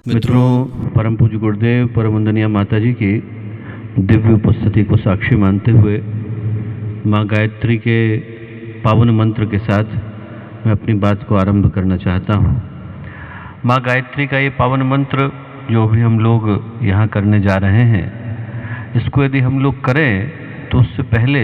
मित्रों, परम पूज्य गुरुदेव परम वंदनीय माता जी की दिव्य उपस्थिति को साक्षी मानते हुए माँ गायत्री के पावन मंत्र के साथ मैं अपनी बात को आरंभ करना चाहता हूँ। माँ गायत्री का ये पावन मंत्र जो भी हम लोग यहाँ करने जा रहे हैं, इसको यदि हम लोग करें तो उससे पहले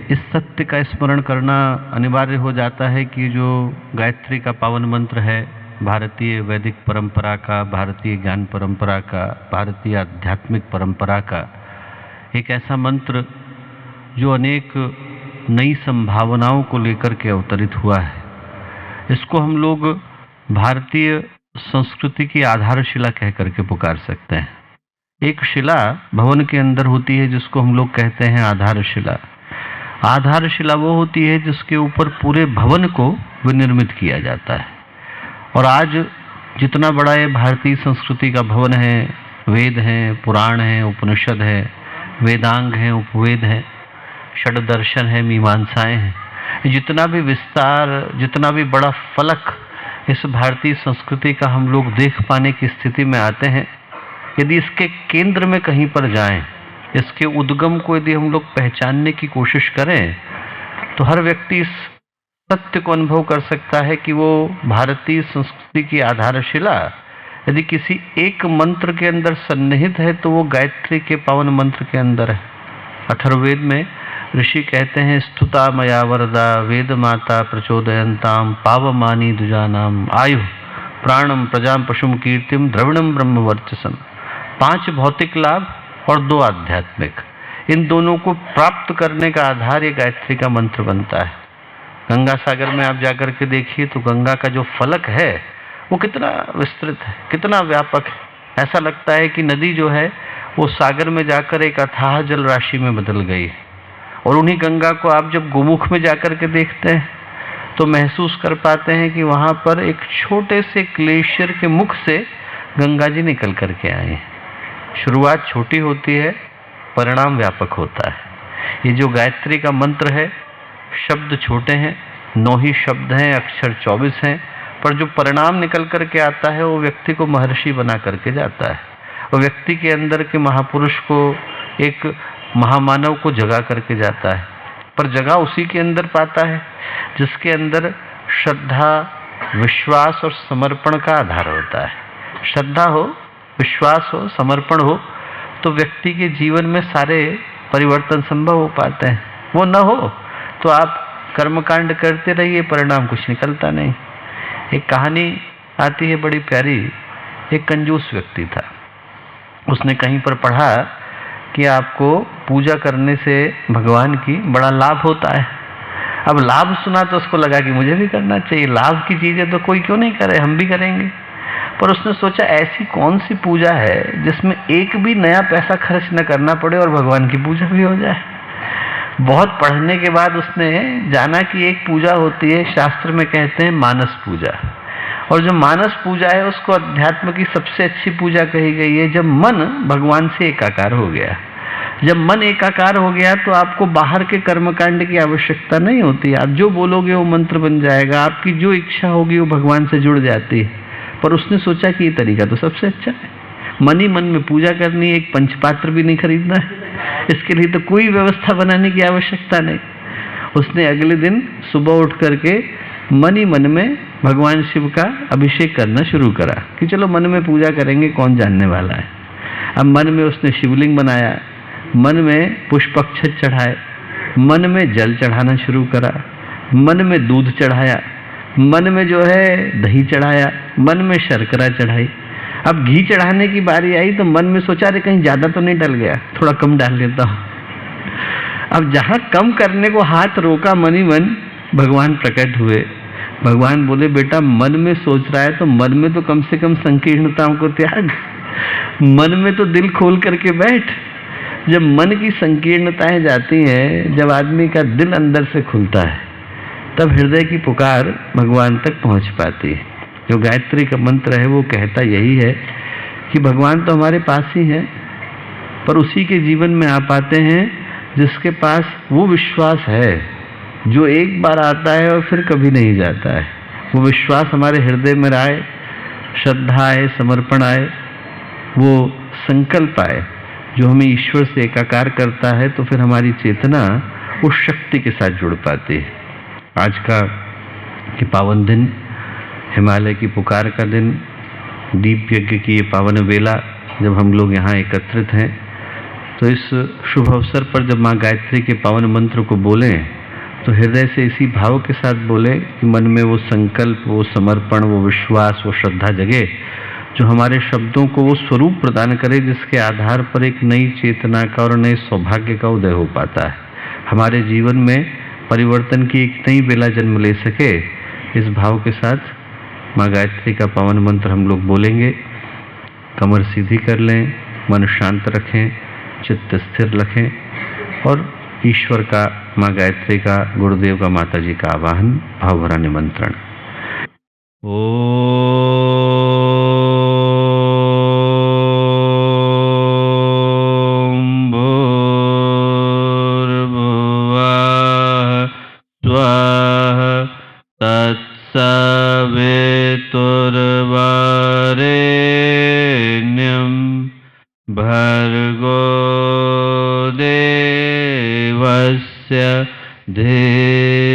इस सत्य का स्मरण करना अनिवार्य हो जाता है कि जो गायत्री का पावन मंत्र है, भारतीय वैदिक परंपरा का, भारतीय ज्ञान परंपरा का, भारतीय आध्यात्मिक परंपरा का एक ऐसा मंत्र जो अनेक नई संभावनाओं को लेकर के अवतरित हुआ है। इसको हम लोग भारतीय संस्कृति की आधारशिला कह करके पुकार सकते हैं। एक शिला भवन के अंदर होती है जिसको हम लोग कहते हैं आधारशिला। आधारशिला वो होती है जिसके ऊपर पूरे भवन को विनिर्मित किया जाता है। और आज जितना बड़ा ये भारतीय संस्कृति का भवन है, वेद हैं, पुराण हैं, उपनिषद है, वेदांग हैं, उपवेद हैं, षड्दर्शन है, मीमांसाएं हैं, जितना भी विस्तार, जितना भी बड़ा फलक इस भारतीय संस्कृति का हम लोग देख पाने की स्थिति में आते हैं, यदि इसके केंद्र में कहीं पर जाएं, इसके उद्गम को यदि हम लोग पहचानने की कोशिश करें, तो हर व्यक्ति इस सत्य को अनुभव कर सकता है कि वो भारतीय संस्कृति की आधारशिला यदि किसी एक मंत्र के अंदर सन्निहित है तो वो गायत्री के पावन मंत्र के अंदर है। अथर्ववेद में ऋषि कहते हैं, स्तुता मया वरदा वेद माता प्रचोदयंताम पावमानी दुजानाम आयु प्राणम प्रजाम पशुम कीर्तिम द्रविणम ब्रह्म वर्चसम। 5 भौतिक लाभ और 2 आध्यात्मिक, इन दोनों को प्राप्त करने का आधार ये गायत्री का मंत्र बनता है। गंगा सागर में आप जाकर के देखिए तो गंगा का जो फलक है वो कितना विस्तृत है, कितना व्यापक है। ऐसा लगता है कि नदी जो है वो सागर में जाकर एक अथाह जल राशि में बदल गई है। और उन्हीं गंगा को आप जब गोमुख में जाकर के देखते हैं तो महसूस कर पाते हैं कि वहाँ पर एक छोटे से ग्लेशियर के मुख से गंगा जी निकल करके आए हैं। शुरुआत छोटी होती है, परिणाम व्यापक होता है। ये जो गायत्री का मंत्र है, शब्द छोटे हैं, 9 ही शब्द हैं, अक्षर 24 हैं, पर जो परिणाम निकल करके आता है वो व्यक्ति को महर्षि बना करके जाता है। वो व्यक्ति के अंदर के महापुरुष को, एक महामानव को जगा करके जाता है। पर जगह उसी के अंदर पाता है जिसके अंदर श्रद्धा, विश्वास और समर्पण का आधार होता है। श्रद्धा हो, विश्वास हो, समर्पण हो तो व्यक्ति के जीवन में सारे परिवर्तन संभव हो पाते हैं। वो न हो तो आप कर्मकांड करते रहिए, परिणाम कुछ निकलता नहीं। एक कहानी आती है बड़ी प्यारी। एक कंजूस व्यक्ति था, उसने कहीं पर पढ़ा कि आपको पूजा करने से भगवान की बड़ा लाभ होता है। अब लाभ सुना तो उसको लगा कि मुझे भी करना चाहिए, लाभ की चीज़ें तो कोई क्यों नहीं करे, हम भी करेंगे। पर उसने सोचा ऐसी कौन सी पूजा है जिसमें एक भी नया पैसा खर्च न करना पड़े और भगवान की पूजा भी हो जाए। बहुत पढ़ने के बाद उसने जाना कि एक पूजा होती है, शास्त्र में कहते हैं मानस पूजा। और जो मानस पूजा है उसको अध्यात्म की सबसे अच्छी पूजा कही गई है जब मन भगवान से एकाकार हो गया। जब मन एकाकार हो गया तो आपको बाहर के कर्मकांड की आवश्यकता नहीं होती। आप जो बोलोगे वो मंत्र बन जाएगा, आपकी जो इच्छा होगी वो भगवान से जुड़ जाती है। पर उसने सोचा कि ये तरीका तो सबसे अच्छा है, मन ही मन में पूजा करनी है, एक पंचपात्र भी नहीं खरीदना है, इसके लिए तो कोई व्यवस्था बनाने की आवश्यकता नहीं। उसने अगले दिन सुबह उठ करके मन ही मन में भगवान शिव का अभिषेक करना शुरू करा कि चलो मन में पूजा करेंगे, कौन जानने वाला है। अब मन में उसने शिवलिंग बनाया, मन में पुष्पक्षत चढ़ाए, मन में जल चढ़ाना शुरू करा, मन में दूध चढ़ाया, मन में जो है दही चढ़ाया, मन में शर्करा चढ़ाई। अब घी चढ़ाने की बारी आई तो मन में सोचा रे कहीं ज़्यादा तो नहीं डल गया, थोड़ा कम डाल लेता हूँ। अब जहाँ कम करने को हाथ रोका, मन ही मन भगवान प्रकट हुए। भगवान बोले, बेटा मन में सोच रहा है तो मन में तो कम से कम संकीर्णताओं को त्याग, मन में तो दिल खोल करके बैठ। जब मन की संकीर्णताएं जाती हैं, जब आदमी का दिल अंदर से खुलता है, तब हृदय की पुकार भगवान तक पहुँच पाती है। जो गायत्री का मंत्र है वो कहता यही है कि भगवान तो हमारे पास ही है, पर उसी के जीवन में आ पाते हैं जिसके पास वो विश्वास है जो एक बार आता है और फिर कभी नहीं जाता है। वो विश्वास हमारे हृदय में आए श्रद्धा आए, समर्पण आए, वो संकल्प आए जो हमें ईश्वर से एकाकार करता है, तो फिर हमारी चेतना उस शक्ति के साथ जुड़ पाती है। आज का ये पावन दिन, हिमालय की पुकार का दिन, दीप यज्ञ की ये पावन वेला जब हम लोग यहाँ एकत्रित हैं, तो इस शुभ अवसर पर जब माँ गायत्री के पावन मंत्र को बोलें तो हृदय से इसी भाव के साथ बोलें कि मन में वो संकल्प, वो समर्पण, वो विश्वास, वो श्रद्धा जगे जो हमारे शब्दों को वो स्वरूप प्रदान करे जिसके आधार पर एक नई चेतना का और नए सौभाग्य का उदय हो पाता है, हमारे जीवन में परिवर्तन की एक नई बेला जन्म ले सके। इस भाव के साथ माँ गायत्री का पावन मंत्र हम लोग बोलेंगे। कमर सीधी कर लें, मन शांत रखें, चित्त स्थिर रखें और ईश्वर का, माँ गायत्री का, गुरुदेव का, माता जी का आवाहन, भाव भरा निमंत्रण। भर्गो देवस्य धीमहि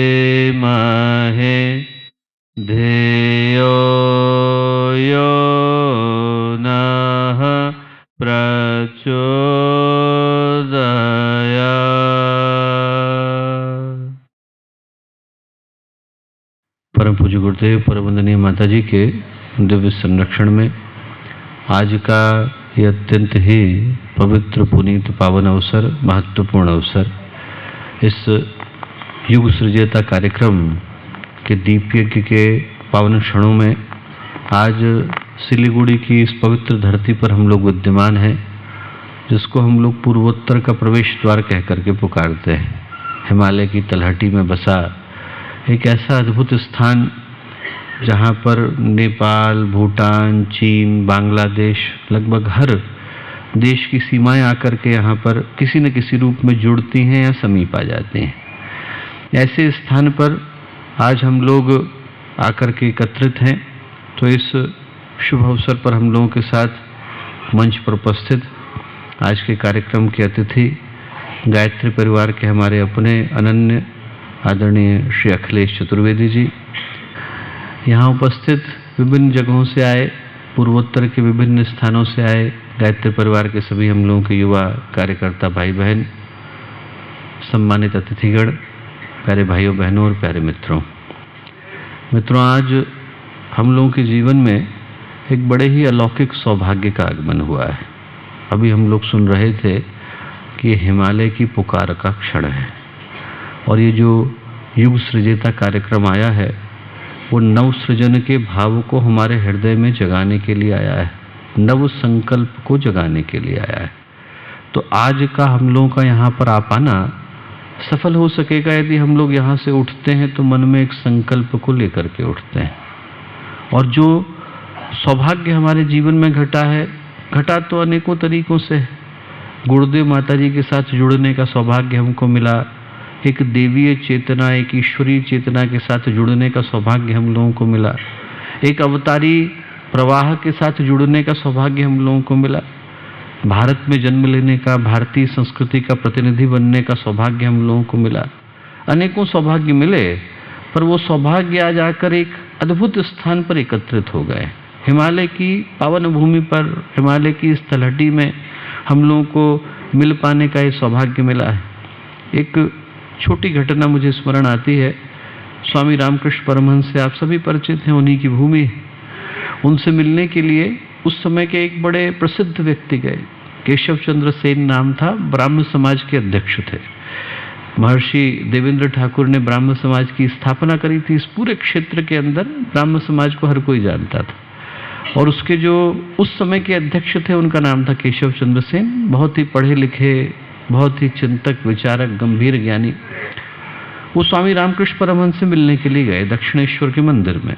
धियो यो नः प्रचोदयात्। परम पूज्य गुरुदेव परम वंदनीय माता जी के दिव्य संरक्षण में आज का ये अत्यंत ही पवित्र, पुनीत, पावन अवसर, महत्वपूर्ण अवसर, इस युग सृजयता कार्यक्रम के दीप यज्ञ के पावन क्षणों में आज सिलीगुड़ी की इस पवित्र धरती पर हम लोग विद्यमान हैं, जिसको हम लोग पूर्वोत्तर का प्रवेश द्वार कह करके पुकारते हैं। हिमालय की तलहटी में बसा एक ऐसा अद्भुत स्थान जहाँ पर नेपाल, भूटान, चीन, बांग्लादेश, लगभग हर देश की सीमाएं आकर के यहाँ पर किसी न किसी रूप में जुड़ती हैं या समीप आ जाती हैं। ऐसे स्थान पर आज हम लोग आकर के एकत्रित हैं, तो इस शुभ अवसर पर हम लोगों के साथ मंच पर उपस्थित आज के कार्यक्रम के अतिथि गायत्री परिवार के हमारे अपने अनन्य आदरणीय श्री अखिलेश चतुर्वेदी जी, यहाँ उपस्थित विभिन्न जगहों से आए, पूर्वोत्तर के विभिन्न स्थानों से आए गायत्री परिवार के सभी हम लोगों के युवा कार्यकर्ता भाई बहन, सम्मानित अतिथिगण, प्यारे भाइयों बहनों और प्यारे मित्रों, आज हम लोगों के जीवन में एक बड़े ही अलौकिक सौभाग्य का आगमन हुआ है। अभी हम लोग सुन रहे थे कि हिमालय की पुकार का क्षण है, और ये जो युग सृजयता कार्यक्रम आया है वो नव सृजन के भाव को हमारे हृदय में जगाने के लिए आया है, नव संकल्प को जगाने के लिए आया है। तो आज का हम लोगों का यहाँ पर आ पाना सफल हो सकेगा यदि हम लोग यहाँ से उठते हैं तो मन में एक संकल्प को लेकर के उठते हैं। और जो सौभाग्य हमारे जीवन में घटा तो अनेकों तरीकों से। गुरुदेव माता जी के साथ जुड़ने का सौभाग्य हमको मिला, एक देवीय चेतना, एक ईश्वरीय चेतना के साथ जुड़ने का सौभाग्य हम लोगों को मिला, एक अवतारी प्रवाह के साथ जुड़ने का सौभाग्य हम लोगों को मिला, भारत में जन्म लेने का, भारतीय संस्कृति का प्रतिनिधि बनने का सौभाग्य हम लोगों को मिला। अनेकों सौभाग्य मिले, पर वो सौभाग्य आज आकर एक अद्भुत स्थान पर एकत्रित हो गए। हिमालय की पावन भूमि पर, हिमालय की इस तलहटी में हम लोगों को मिल पाने का ये सौभाग्य मिला है। एक छोटी घटना मुझे स्मरण आती है। स्वामी रामकृष्ण परमहंस से आप सभी परिचित हैं, उन्हीं की भूमि। उनसे मिलने के लिए उस समय के एक बड़े प्रसिद्ध व्यक्ति गए, केशव चंद्र सेन नाम था, ब्राह्म समाज के अध्यक्ष थे। महर्षि देवेंद्र ठाकुर ने ब्राह्म समाज की स्थापना करी थी। इस पूरे क्षेत्र के अंदर ब्राह्म समाज को हर कोई जानता था, और उसके जो उस समय के अध्यक्ष थे उनका नाम था केशव चंद्र सेन। बहुत ही पढ़े लिखे, बहुत ही चिंतक, विचारक, गंभीर ज्ञानी। वो स्वामी रामकृष्ण परमहंस से मिलने के लिए गए। दक्षिणेश्वर के मंदिर में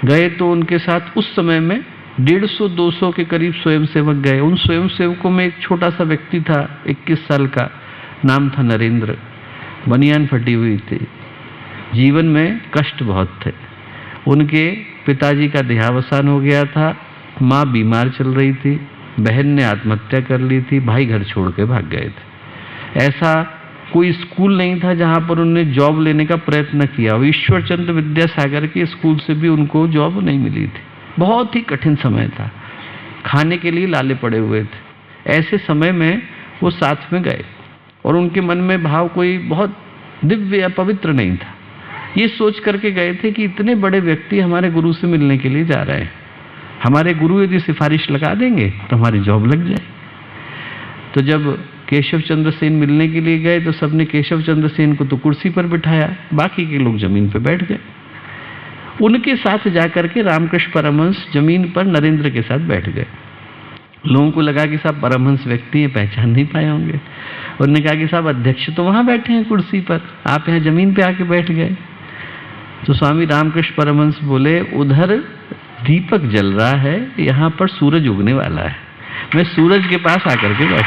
गए तो उनके साथ उस समय में 150-200 के करीब स्वयंसेवक गए। उन स्वयंसेवकों में एक छोटा सा व्यक्ति था, 21 साल का, नाम था नरेंद्र। बनियान फटी हुई थी, जीवन में कष्ट बहुत थे। उनके पिताजी का देहावसान हो गया था, माँ बीमार चल रही थी, बहन ने आत्महत्या कर ली थी, भाई घर छोड़ के भाग गए थे। ऐसा कोई स्कूल नहीं था जहाँ पर उन्होंने जॉब लेने का प्रयत्न किया। ईश्वरचंद्र विद्यासागर के स्कूल से भी उनको जॉब नहीं मिली थी। बहुत ही कठिन समय था, खाने के लिए लाले पड़े हुए थे। ऐसे समय में वो साथ में गए और उनके मन में भाव कोई बहुत दिव्य या पवित्र नहीं था। ये सोच करके गए थे कि इतने बड़े व्यक्ति हमारे गुरु से मिलने के लिए जा रहे हैं, हमारे गुरु यदि सिफारिश लगा देंगे तो हमारी जॉब लग जाए। तो जब केशव चंद्र सेन मिलने के लिए गए तो सबने केशव चंद्र सेन को तो कुर्सी पर बिठाया, बाकी के लोग जमीन पर बैठ गए। उनके साथ जाकर के रामकृष्ण परमहंस जमीन पर नरेंद्र के साथ बैठ गए। लोगों को लगा कि साहब परमहंस व्यक्ति हैं, पहचान नहीं पाए होंगे। उन्होंने कहा कि साहब अध्यक्ष तो वहां बैठे हैं कुर्सी पर, आप यहाँ जमीन पे आके बैठ गए। तो स्वामी रामकृष्ण परमहंस बोले, उधर दीपक जल रहा है, यहाँ पर सूरज उगने वाला है, मैं सूरज के पास आकर के बैठ।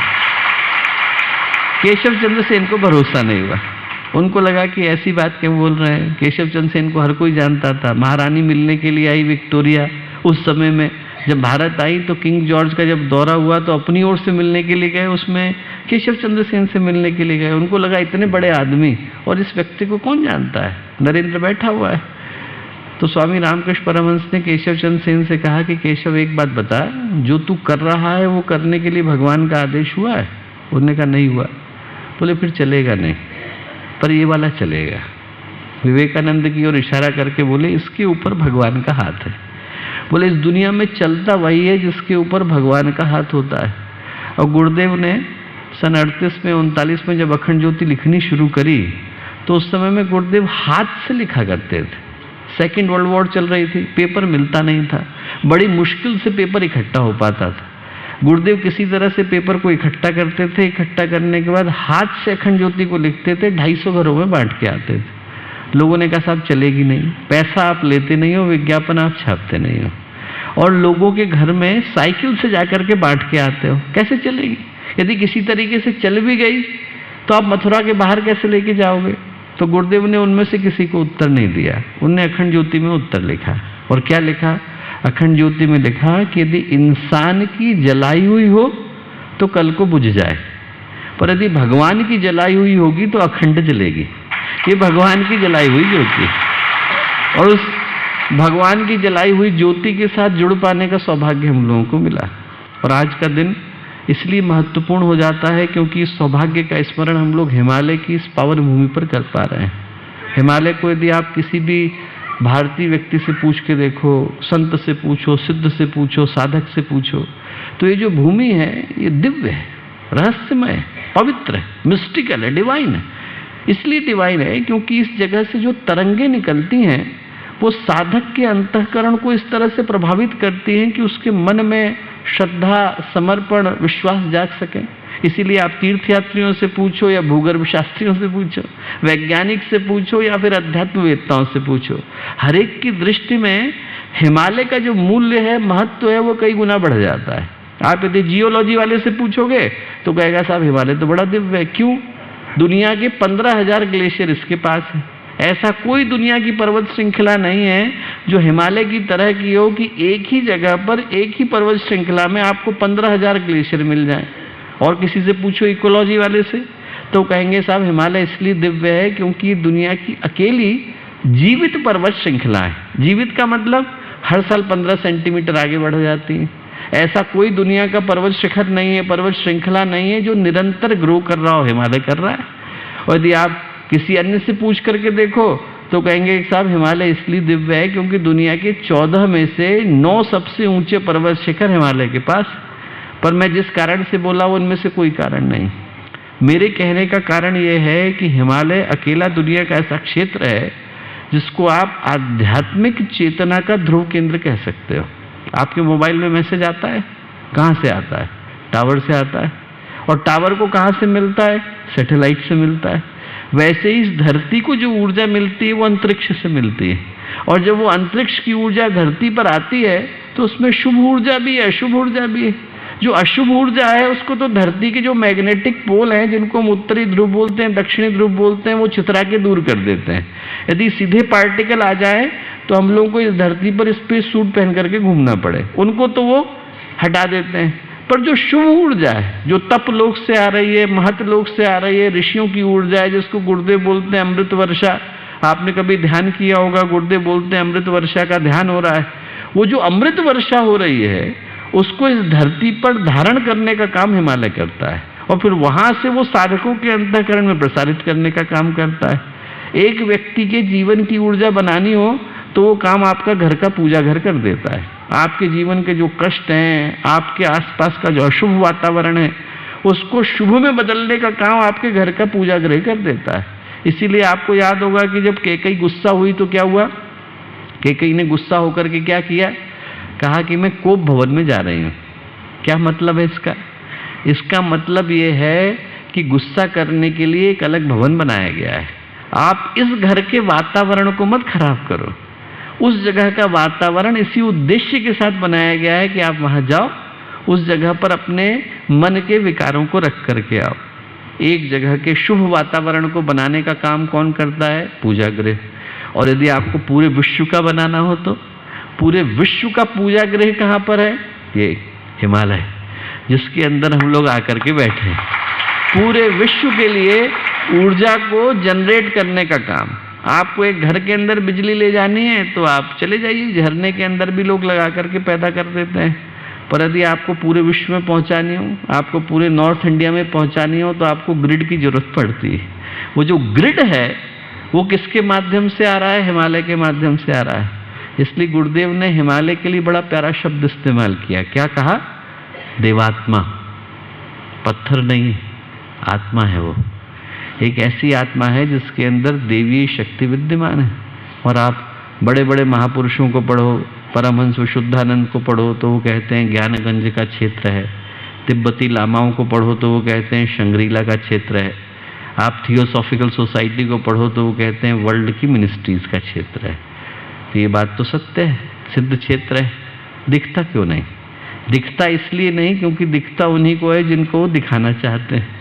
केशव चंद्र सेन को भरोसा नहीं हुआ। उनको लगा कि ऐसी बात क्यों बोल रहे हैं। केशव चंद्र सेन को हर कोई जानता था, महारानी मिलने के लिए आई विक्टोरिया। उस समय में जब भारत आई तो किंग जॉर्ज का जब दौरा हुआ तो अपनी ओर से मिलने के लिए गए, उसमें केशव चंद्र सेन से मिलने के लिए गए। उनको लगा इतने बड़े आदमी और इस व्यक्ति को कौन जानता है, नरेंद्र बैठा हुआ है। तो स्वामी रामकृष्ण परमहंस ने केशव चंद्र सेन से कहा कि केशव एक बात बता, जो तू कर रहा है वो करने के लिए भगवान का आदेश हुआ है? उन्होंने कहा नहीं हुआ। बोले फिर चलेगा नहीं, पर ये वाला चलेगा। विवेकानंद की ओर इशारा करके बोले, इसके ऊपर भगवान का हाथ है। बोले इस दुनिया में चलता वही है जिसके ऊपर भगवान का हाथ होता है। और गुरुदेव ने सन 38 में 39 में जब अखंड ज्योति लिखनी शुरू करी तो उस समय में गुरुदेव हाथ से लिखा करते थे। सेकेंड वर्ल्ड वॉर चल रही थी, पेपर मिलता नहीं था, बड़ी मुश्किल से पेपर इकट्ठा हो पाता था। गुरुदेव किसी तरह से पेपर को इकट्ठा करते थे, इकट्ठा करने के बाद हाथ से अखंड ज्योति को लिखते थे, 250 घरों में बांट के आते थे। लोगों ने कहा साहब चलेगी नहीं, पैसा आप लेते नहीं हो, विज्ञापन आप छापते नहीं हो, और लोगों के घर में साइकिल से जाकर के बांट के आते हो, कैसे चलेगी? यदि किसी तरीके से चल भी गई तो आप मथुरा के बाहर कैसे लेके जाओगे? तो गुरुदेव ने उनमें से किसी को उत्तर नहीं दिया। उनने अखंड ज्योति में उत्तर लिखा। और क्या लिखा? अखंड ज्योति में लिखा कि यदि इंसान की जलाई हुई हो तो कल को बुझ जाए, पर यदि भगवान की जलाई हुई होगी तो अखंड जलेगी। ये भगवान की जलाई हुई ज्योति, और उस भगवान की जलाई हुई ज्योति के साथ जुड़ पाने का सौभाग्य हम लोगों को मिला। और आज का दिन इसलिए महत्वपूर्ण हो जाता है क्योंकि इस सौभाग्य का स्मरण हम लोग हिमालय की इस पावन भूमि पर कर पा रहे हैं। हिमालय को यदि आप किसी भी भारतीय व्यक्ति से पूछ के देखो, संत से पूछो, सिद्ध से पूछो, साधक से पूछो, तो ये जो भूमि है ये दिव्य है, रहस्यमय, पवित्र है, मिस्टिकल है, डिवाइन है। इसलिए डिवाइन है क्योंकि इस जगह से जो तरंगे निकलती हैं वो साधक के अंतःकरण को इस तरह से प्रभावित करती हैं कि उसके मन में श्रद्धा, समर्पण, विश्वास जाग सके। इसीलिए आप तीर्थयात्रियों से पूछो या भूगर्भ शास्त्रियों से पूछो, वैज्ञानिक से पूछो या फिर अध्यात्मवेत्ताओं से पूछो, हर एक की दृष्टि में हिमालय का जो मूल्य है, महत्व है, वो कई गुना बढ़ जाता है। आप यदि जियोलॉजी वाले से पूछोगे तो कहेगा साहब हिमालय तो बड़ा दिव्य है। क्यों? दुनिया के 15,000 ग्लेशियर इसके पास है। ऐसा कोई दुनिया की पर्वत श्रृंखला नहीं है जो हिमालय की तरह की हो कि एक ही जगह पर एक ही पर्वत श्रृंखला में आपको 15,000 ग्लेशियर मिल जाए। और किसी से पूछो इकोलॉजी वाले से तो कहेंगे साहब हिमालय इसलिए दिव्य है क्योंकि दुनिया की अकेली जीवित पर्वत श्रृंखला है। जीवित का मतलब हर साल 15 सेंटीमीटर आगे बढ़ जाती है। ऐसा कोई दुनिया का पर्वत शिखर नहीं है, पर्वत श्रृंखला नहीं है जो निरंतर ग्रो कर रहा हो, हिमालय कर रहा है। और यदि आप किसी अन्य से पूछ करके देखो तो कहेंगे साहब हिमालय इसलिए दिव्य है क्योंकि दुनिया के 14 में से 9 सबसे ऊंचे पर्वत शिखर हिमालय के पास। पर मैं जिस कारण से बोला वो उनमें से कोई कारण नहीं। मेरे कहने का कारण यह है कि हिमालय अकेला दुनिया का ऐसा क्षेत्र है जिसको आप आध्यात्मिक चेतना का ध्रुव केंद्र कह सकते हो। आपके मोबाइल में मैसेज आता है, कहाँ से आता है? टावर से आता है। और टावर को कहाँ से मिलता है? सैटेलाइट से मिलता है। वैसे ही इस धरती को जो ऊर्जा मिलती है वो अंतरिक्ष से मिलती है। और जब वो अंतरिक्ष की ऊर्जा धरती पर आती है तो उसमें शुभ ऊर्जा भी है, अशुभ ऊर्जा भी है। जो अशुभ ऊर्जा है उसको तो धरती के जो मैग्नेटिक पोल हैं, जिनको हम उत्तरी ध्रुव बोलते हैं, दक्षिणी ध्रुव बोलते हैं, वो छितरा के दूर कर देते हैं। यदि सीधे पार्टिकल आ जाए तो हम लोगों को इस धरती पर स्पेस सूट पहन करके घूमना पड़े। उनको तो वो हटा देते हैं, पर जो शुभ ऊर्जा है, जो तप लोक से आ रही है, महत लोक से आ रही है, ऋषियों की ऊर्जा है, जिसको गुरुदेव बोलते हैं अमृत वर्षा। आपने कभी ध्यान किया होगा, गुरुदेव बोलते हैं अमृत वर्षा का ध्यान हो रहा है। वो जो अमृत वर्षा हो रही है, उसको इस धरती पर धारण करने का काम हिमालय करता है, और फिर वहां से वो साधकों के अंतःकरण में प्रसारित करने का काम करता है। एक व्यक्ति के जीवन की ऊर्जा बनानी हो तो वो काम आपका घर का पूजा घर कर देता है। आपके जीवन के जो कष्ट हैं, आपके आसपास का जो अशुभ वातावरण है, उसको शुभ में बदलने का काम आपके घर का पूजा गृह कर देता है। इसीलिए आपको याद होगा कि जब कैकेयी गुस्सा हुई तो क्या हुआ? कैकेयी ने गुस्सा होकर के क्या किया? कहा कि मैं कोप भवन में जा रही हूँ। क्या मतलब है इसका? इसका मतलब ये है कि गुस्सा करने के लिए एक अलग भवन बनाया गया है। आप इस घर के वातावरण को मत खराब करो। उस जगह का वातावरण इसी उद्देश्य के साथ बनाया गया है कि आप वहां जाओ, उस जगह पर अपने मन के विकारों को रख करके आओ। एक जगह के शुभ वातावरण को बनाने का काम कौन करता है? पूजा गृह। और यदि आपको पूरे विश्व का बनाना हो तो पूरे विश्व का पूजा गृह कहाँ पर है? ये हिमालय, जिसके अंदर हम लोग आकर के बैठे हैं। पूरे विश्व के लिए ऊर्जा को जनरेट करने का काम। आपको एक घर के अंदर बिजली ले जानी है तो आप चले जाइए, झरने के अंदर भी लोग लगा करके पैदा कर देते हैं। पर यदि आपको पूरे विश्व में पहुंचानी हो, आपको पूरे नॉर्थ इंडिया में पहुंचानी हो, तो आपको ग्रिड की जरूरत पड़ती है। वो जो ग्रिड है वो किसके माध्यम से आ रहा है? हिमालय के माध्यम से आ रहा है। इसलिए गुरुदेव ने हिमालय के लिए बड़ा प्यारा शब्द इस्तेमाल किया। क्या कहा? देवात्मा। पत्थर नहीं, आत्मा है वो। एक ऐसी आत्मा है जिसके अंदर देवीय शक्ति विद्यमान है। और आप बड़े बड़े महापुरुषों को पढ़ो, परमहंस विशुद्धानंद को पढ़ो तो वो कहते हैं ज्ञानगंज का क्षेत्र है। तिब्बती लामाओं को पढ़ो तो वो कहते हैं शंग्रीला का क्षेत्र है। आप थियोसॉफिकल सोसाइटी को पढ़ो तो वो कहते हैं वर्ल्ड की मिनिस्ट्रीज का क्षेत्र है। तो ये बात तो सत्य है, सिद्ध क्षेत्र है। दिखता क्यों नहीं? दिखता इसलिए नहीं क्योंकि दिखता उन्हीं को है जिनको वो दिखाना चाहते हैं।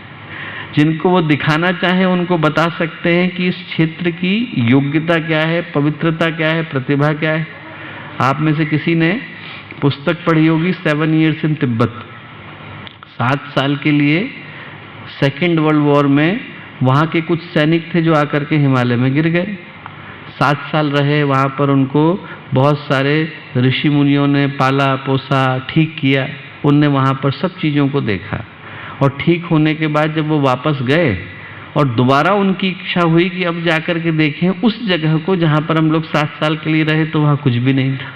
जिनको वो दिखाना चाहे उनको बता सकते हैं कि इस क्षेत्र की योग्यता क्या है, पवित्रता क्या है, प्रतिभा क्या है। आप में से किसी ने पुस्तक पढ़ी होगी 7 Years in तिब्बत। 7 साल के लिए सेकेंड वर्ल्ड वॉर में वहाँ के कुछ सैनिक थे जो आकर के हिमालय में गिर गए। 7 साल रहे वहाँ पर, उनको बहुत सारे ऋषि मुनियों ने पाला पोसा, ठीक किया। उनने वहाँ पर सब चीज़ों को देखा, और ठीक होने के बाद जब वो वापस गए और दोबारा उनकी इच्छा हुई कि अब जाकर के देखें उस जगह को जहाँ पर हम लोग 7 साल के लिए रहे, तो वहाँ कुछ भी नहीं था।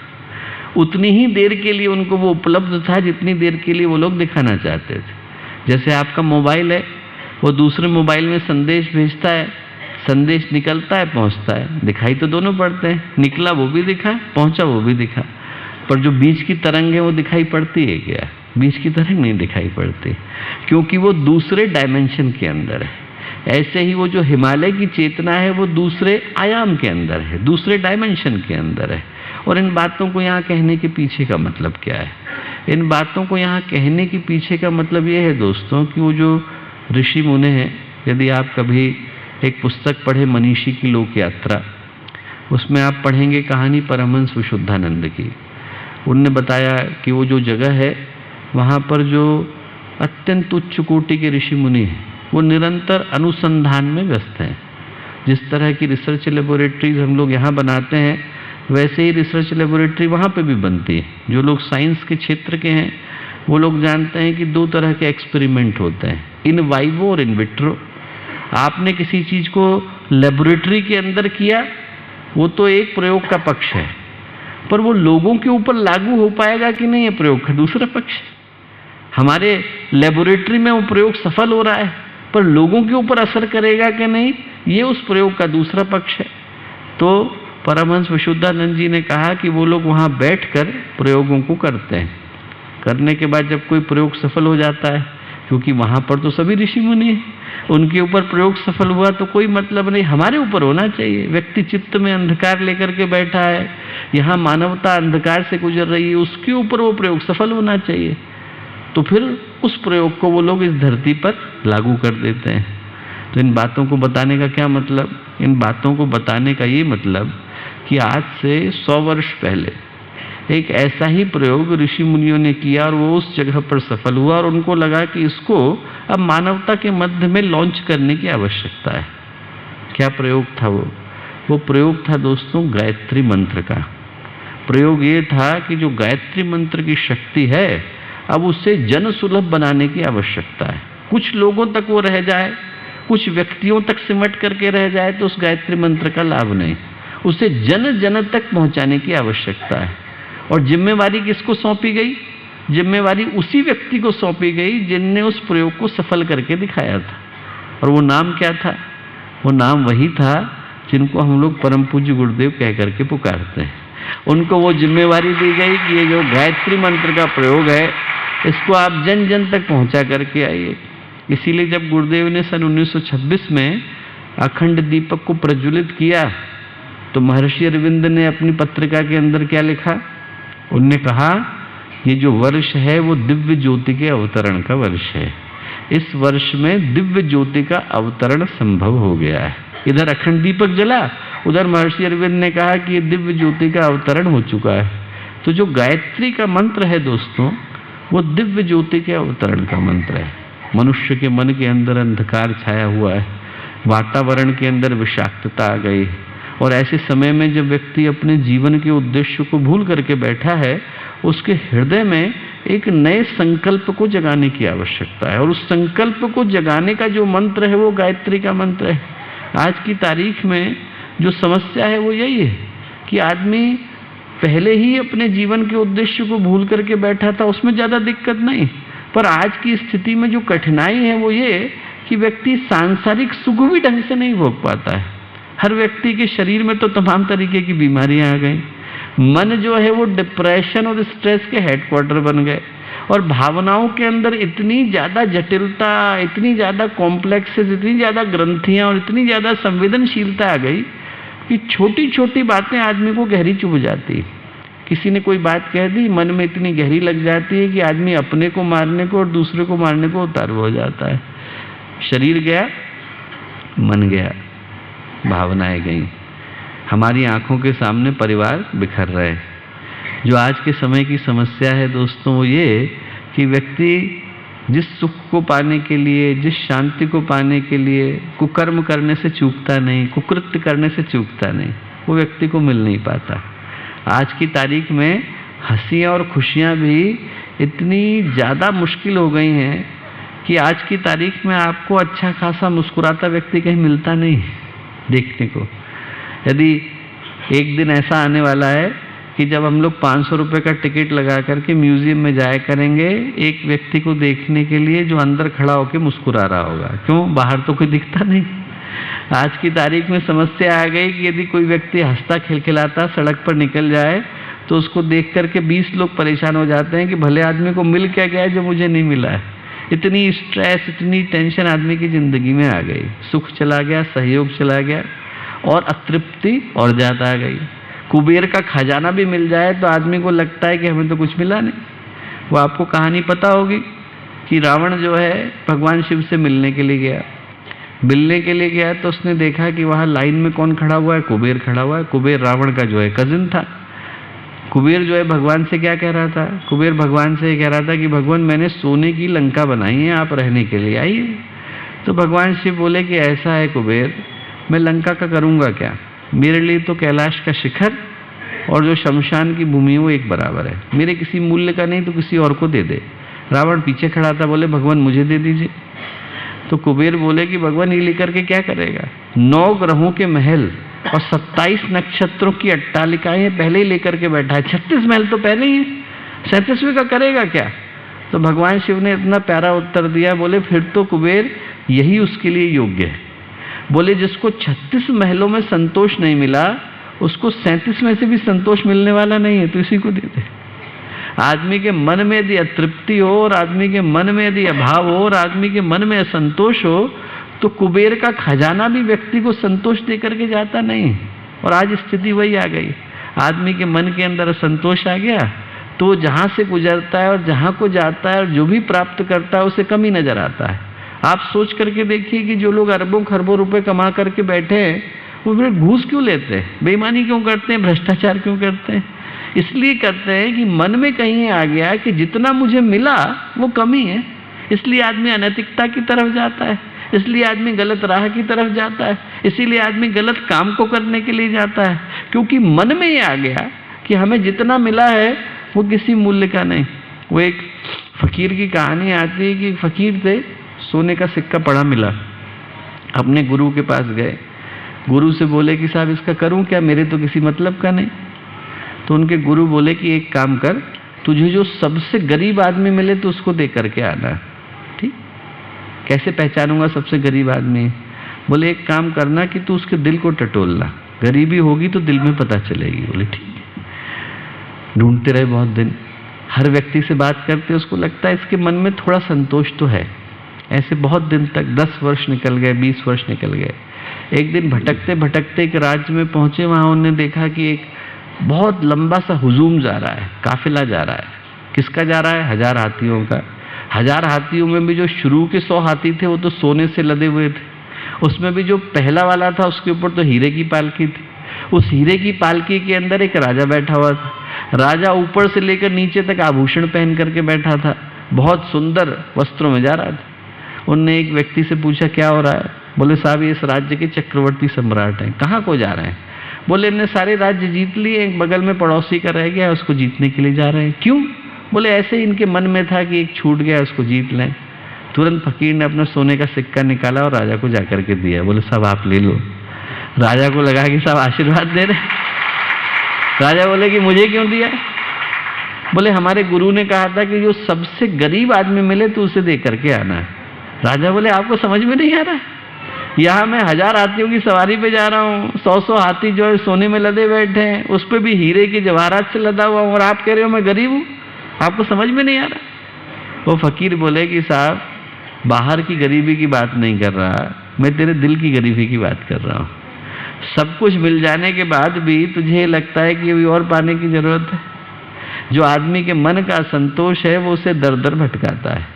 उतनी ही देर के लिए उनको वो उपलब्ध था जितनी देर के लिए वो लोग दिखाना चाहते थे। जैसे आपका मोबाइल है, वो दूसरे मोबाइल में संदेश भेजता है, संदेश निकलता है, पहुंचता है, दिखाई तो दोनों पड़ते हैं। निकला वो भी दिखा, पहुंचा वो भी दिखा, पर जो बीच की तरंग है वो दिखाई पड़ती है क्या? बीच की तरंग नहीं दिखाई पड़ती, क्योंकि वो दूसरे डायमेंशन के अंदर है। ऐसे ही वो जो हिमालय की चेतना है वो दूसरे आयाम के अंदर है, दूसरे डायमेंशन के अंदर है। और इन बातों को यहाँ कहने के पीछे का मतलब क्या है? इन बातों को यहाँ कहने के पीछे का मतलब ये है दोस्तों कि वो जो ऋषि मुनि हैं, यदि आप कभी एक पुस्तक पढ़े मनीषी की लोक यात्रा, उसमें आप पढ़ेंगे कहानी परमहंस विशुद्धानंद की। उनने बताया कि वो जो जगह है वहाँ पर जो अत्यंत उच्च कोटि के ऋषि मुनि हैं वो निरंतर अनुसंधान में व्यस्त हैं। जिस तरह की रिसर्च लेबोरेटरीज हम लोग यहाँ बनाते हैं, वैसे ही रिसर्च लेबोरेटरी वहाँ पे भी बनती है। जो लोग साइंस के क्षेत्र के हैं वो लोग जानते हैं कि 2 तरह के एक्सपेरिमेंट होते हैं, इन वाइवो और इन विट्रो। आपने किसी चीज़ को लेबोरेटरी के अंदर किया, वो तो एक प्रयोग का पक्ष है, पर वो लोगों के ऊपर लागू हो पाएगा कि नहीं, ये प्रयोग का दूसरा पक्ष है। हमारे लेबोरेटरी में वो प्रयोग सफल हो रहा है, पर लोगों के ऊपर असर करेगा कि नहीं, ये उस प्रयोग का दूसरा पक्ष है। तो परमहंस विशुद्धानंद जी ने कहा कि वो लोग वहाँ बैठकर प्रयोगों को करते हैं। करने के बाद जब कोई प्रयोग सफल हो जाता है, क्योंकि वहाँ पर तो सभी ऋषि मुनि हैं, उनके ऊपर प्रयोग सफल हुआ तो कोई मतलब नहीं, हमारे ऊपर होना चाहिए। व्यक्ति चित्त में अंधकार लेकर के बैठा है, यहाँ मानवता अंधकार से गुजर रही है, उसके ऊपर वो प्रयोग सफल होना चाहिए। तो फिर उस प्रयोग को वो लोग इस धरती पर लागू कर देते हैं। तो इन बातों को बताने का क्या मतलब? इन बातों को बताने का ये मतलब कि आज से 100 वर्ष पहले एक ऐसा ही प्रयोग ऋषि मुनियों ने किया और वो उस जगह पर सफल हुआ और उनको लगा कि इसको अब मानवता के मध्य में लॉन्च करने की आवश्यकता है। क्या प्रयोग था वो प्रयोग था दोस्तों गायत्री मंत्र का। प्रयोग ये था कि जो गायत्री मंत्र की शक्ति है अब उसे जन सुलभ बनाने की आवश्यकता है। कुछ लोगों तक वो रह जाए, कुछ व्यक्तियों तक सिमट करके रह जाए तो उस गायत्री मंत्र का लाभ नहीं, उसे जन जन तक पहुंचाने की आवश्यकता है। और जिम्मेवारी किसको सौंपी गई? जिम्मेवारी उसी व्यक्ति को सौंपी गई जिनने उस प्रयोग को सफल करके दिखाया था। और वो नाम क्या था? वो नाम वही था जिनको हम लोग परम पूज्य गुरुदेव कह करके पुकारते हैं। उनको वो जिम्मेवारी दी गई कि ये जो गायत्री मंत्र का प्रयोग है इसको आप जन जन तक पहुंचा करके आइए। इसीलिए जब गुरुदेव ने सन 1926 में अखंड दीपक को प्रज्वलित किया तो महर्षि अरविंद ने अपनी पत्रिका के अंदर क्या लिखा? उन्होंने कहा ये जो वर्ष है वो दिव्य ज्योति के अवतरण का वर्ष है। इस वर्ष में दिव्य ज्योति का अवतरण संभव हो गया है। इधर अखंड दीपक जला, उधर महर्षि अरविंद ने कहा कि ये दिव्य ज्योति का अवतरण हो चुका है। तो जो गायत्री का मंत्र है दोस्तों वो दिव्य ज्योति के अवतरण का मंत्र है। मनुष्य के मन के अंदर अंधकार छाया हुआ है, वातावरण के अंदर विषाक्तता आ गई और ऐसे समय में जब व्यक्ति अपने जीवन के उद्देश्य को भूल करके बैठा है उसके हृदय में एक नए संकल्प को जगाने की आवश्यकता है। और उस संकल्प को जगाने का जो मंत्र है वो गायत्री का मंत्र है। आज की तारीख में जो समस्या है वो यही है कि आदमी पहले ही अपने जीवन के उद्देश्य को भूल करके बैठा था, उसमें ज़्यादा दिक्कत नहीं। पर आज की स्थिति में जो कठिनाई है वो ये कि व्यक्ति सांसारिक सुख भी ढंग से नहीं भोग पाता है। हर व्यक्ति के शरीर में तो तमाम तरीके की बीमारियां आ गई। मन जो है वो डिप्रेशन और स्ट्रेस के हेडक्वार्टर बन गए और भावनाओं के अंदर इतनी ज़्यादा जटिलता, इतनी ज़्यादा कॉम्प्लेक्सेस, इतनी ज़्यादा ग्रंथियां और इतनी ज़्यादा संवेदनशीलता आ गई कि छोटी छोटी बातें आदमी को गहरी चुभ जाती है। किसी ने कोई बात कह दी, मन में इतनी गहरी लग जाती है कि आदमी अपने को मारने को और दूसरे को मारने को उतारू हो जाता है। शरीर गया, मन गया, भावनाएं गई, हमारी आंखों के सामने परिवार बिखर रहे। जो आज के समय की समस्या है दोस्तों वो ये कि व्यक्ति जिस सुख को पाने के लिए, जिस शांति को पाने के लिए कुकर्म करने से चूकता नहीं, कुकृत्य करने से चूकता नहीं, वो व्यक्ति को मिल नहीं पाता। आज की तारीख में हंसियाँ और खुशियाँ भी इतनी ज़्यादा मुश्किल हो गई हैं कि आज की तारीख में आपको अच्छा खासा मुस्कुराता व्यक्ति कहीं मिलता नहीं देखने को। यदि एक दिन ऐसा आने वाला है कि जब हम लोग 500 रुपये का टिकट लगा करके म्यूजियम में जाया करेंगे एक व्यक्ति को देखने के लिए जो अंदर खड़ा होकर मुस्कुरा रहा होगा। क्यों? बाहर तो कोई दिखता नहीं। आज की तारीख में समस्या आ गई कि यदि कोई व्यक्ति हंसता खिलखिलाता सड़क पर निकल जाए तो उसको देख करके 20 लोग परेशान हो जाते हैं कि भले आदमी को मिल क्या गया जो मुझे नहीं मिला है। इतनी स्ट्रेस, इतनी टेंशन आदमी की ज़िंदगी में आ गई। सुख चला गया, सहयोग चला गया और अतृप्ति और ज़्यादा आ गई। कुबेर का खजाना भी मिल जाए तो आदमी को लगता है कि हमें तो कुछ मिला नहीं। वो आपको कहानी पता होगी कि रावण जो है भगवान शिव से मिलने के लिए गया। मिलने के लिए गया तो उसने देखा कि वहाँ लाइन में कौन खड़ा हुआ है? कुबेर खड़ा हुआ है। कुबेर रावण का जो है कजिन था। कुबेर जो है भगवान से क्या कह रहा था? कुबेर भगवान से ये कह रहा था कि भगवान मैंने सोने की लंका बनाई है, आप रहने के लिए आइए। तो भगवान शिव बोले कि ऐसा है कुबेर, मैं लंका का करूँगा क्या? मेरे लिए तो कैलाश का शिखर और जो शमशान की भूमि वो एक बराबर है। मेरे किसी मूल्य का नहीं तो किसी और को दे दे। रावण पीछे खड़ा था, बोले भगवान मुझे दे दीजिए। तो कुबेर बोले कि भगवान ये लेकर के क्या करेगा? 9 ग्रहों के महल और 27 नक्षत्रों की अट्टालिकाएं पहले ही लेकर के बैठा है। 36 महल तो पहले ही है, 37वें का करेगा क्या? तो भगवान शिव ने इतना प्यारा उत्तर दिया, बोले फिर तो कुबेर यही उसके लिए योग्य है। बोले जिसको 36 महलों में संतोष नहीं मिला उसको 37 में से भी संतोष मिलने वाला नहीं है, तो इसी को दे दे। आदमी के मन में यदि अतृप्ति हो और आदमी के मन में यदि अभाव हो और आदमी के मन में असंतोष हो तो कुबेर का खजाना भी व्यक्ति को संतोष दे करके जाता नहीं। और आज स्थिति वही आ गई। आदमी के मन के अंदर असंतोष आ गया तो जहाँ से गुजरता है और जहाँ को जाता है और जो भी प्राप्त करता है उसे कम ही नजर आता है। आप सोच करके देखिए कि जो लोग अरबों खरबों रुपए कमा करके बैठे हैं वो फिर घूस क्यों लेते हैं, बेईमानी क्यों करते हैं, भ्रष्टाचार क्यों करते हैं? इसलिए करते हैं कि मन में कहीं आ गया कि जितना मुझे मिला वो कमी है, इसलिए आदमी अनैतिकता की तरफ जाता है, इसलिए आदमी गलत राह की तरफ जाता है, इसीलिए आदमी गलत काम को करने के लिए जाता है, क्योंकि मन में ये आ गया कि हमें जितना मिला है वो किसी मूल्य का नहीं। वो एक फकीर की कहानी आती है कि फकीर थे, सोने का सिक्का पड़ा मिला, अपने गुरु के पास गए, गुरु से बोले कि साहब इसका करूं क्या, मेरे तो किसी मतलब का नहीं। तो उनके गुरु बोले कि एक काम कर, तुझे जो सबसे गरीब आदमी मिले तो उसको दे करके आना। ठीक, कैसे पहचानूंगा सबसे गरीब आदमी? बोले एक काम करना कि तू उसके दिल को टटोलना, गरीबी होगी तो दिल में पता चलेगी। बोले ठीक है। ढूंढते रहे बहुत दिन, हर व्यक्ति से बात करते उसको लगता है इसके मन में थोड़ा संतोष तो है। ऐसे बहुत दिन तक 10 वर्ष निकल गए, 20 वर्ष निकल गए। एक दिन भटकते भटकते एक राज्य में पहुंचे, वहां उन्होंने देखा कि एक बहुत लंबा सा हुजूम जा रहा है, काफिला जा रहा है। किसका जा रहा है? 1000 हाथियों का। 1000 हाथियों में भी जो शुरू के 100 हाथी थे वो तो सोने से लदे हुए थे, उसमें भी जो पहला वाला था उसके ऊपर तो हीरे की पालकी थी। उस हीरे की पालकी के अंदर एक राजा बैठा हुआ था। राजा ऊपर से लेकर नीचे तक आभूषण पहन करके बैठा था, बहुत सुंदर वस्त्रों में जा रहा था। उनने एक व्यक्ति से पूछा क्या हो रहा है? बोले साहब ये इस राज्य के चक्रवर्ती सम्राट हैं। कहाँ को जा रहे हैं? बोले इन्हें सारे राज्य जीत लिए, एक बगल में पड़ोसी का रह गया, उसको जीतने के लिए जा रहे हैं। क्यों? बोले ऐसे ही इनके मन में था कि एक छूट गया, उसको जीत लें। तुरंत फकीर ने अपना सोने का सिक्का निकाला और राजा को जाकर के दिया। बोले साहब आप ले लो। राजा को लगा कि साहब आशीर्वाद दे रहे। राजा बोले कि मुझे क्यों दिया? बोले हमारे गुरु ने कहा था कि जो सबसे गरीब आदमी मिले तो उसे दे करके आना है। राजा बोले आपको समझ में नहीं आ रहा, यहाँ मैं 1000 हाथियों की सवारी पे जा रहा हूँ, 100 हाथी जो है सोने में लदे बैठे हैं, उस पर भी हीरे की जवाहरात से लदा हुआ हूँ, और आप कह रहे हो मैं गरीब हूँ, आपको समझ में नहीं आ रहा। वो फकीर बोले कि साहब बाहर की गरीबी की बात नहीं कर रहा, मैं तेरे दिल की गरीबी की बात कर रहा हूँ। सब कुछ मिल जाने के बाद भी तुझे लगता है कि अभी और पाने की जरूरत है। जो आदमी के मन का संतोष है वो उसे दर दर भटकाता है।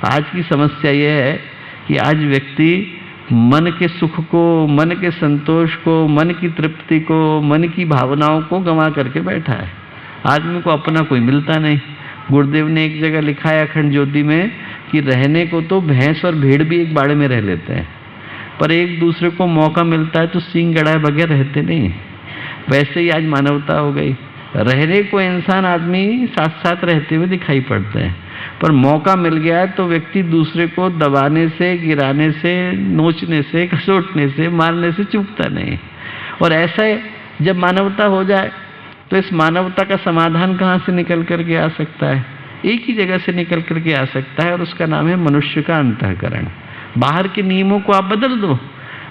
आज की समस्या ये है कि आज व्यक्ति मन के सुख को, मन के संतोष को, मन की तृप्ति को, मन की भावनाओं को गंवा करके बैठा है। आदमी को अपना कोई मिलता नहीं। गुरुदेव ने एक जगह लिखा है अखंड ज्योति में कि रहने को तो भैंस और भेड़ भी एक बाड़े में रह लेते हैं, पर एक दूसरे को मौका मिलता है तो सींग गड़ाए बगैर रहते नहीं। वैसे ही आज मानवता हो गई। रहने को इंसान आदमी साथ साथ रहते हुए दिखाई पड़ते हैं, पर मौका मिल गया है तो व्यक्ति दूसरे को दबाने से, गिराने से, नोचने से, खसोटने से, मारने से चूकता नहीं। और ऐसा जब मानवता हो जाए तो इस मानवता का समाधान कहाँ से निकल करके आ सकता है? एक ही जगह से निकल करके आ सकता है, और उसका नाम है मनुष्य का अंतःकरण। बाहर के नियमों को आप बदल दो,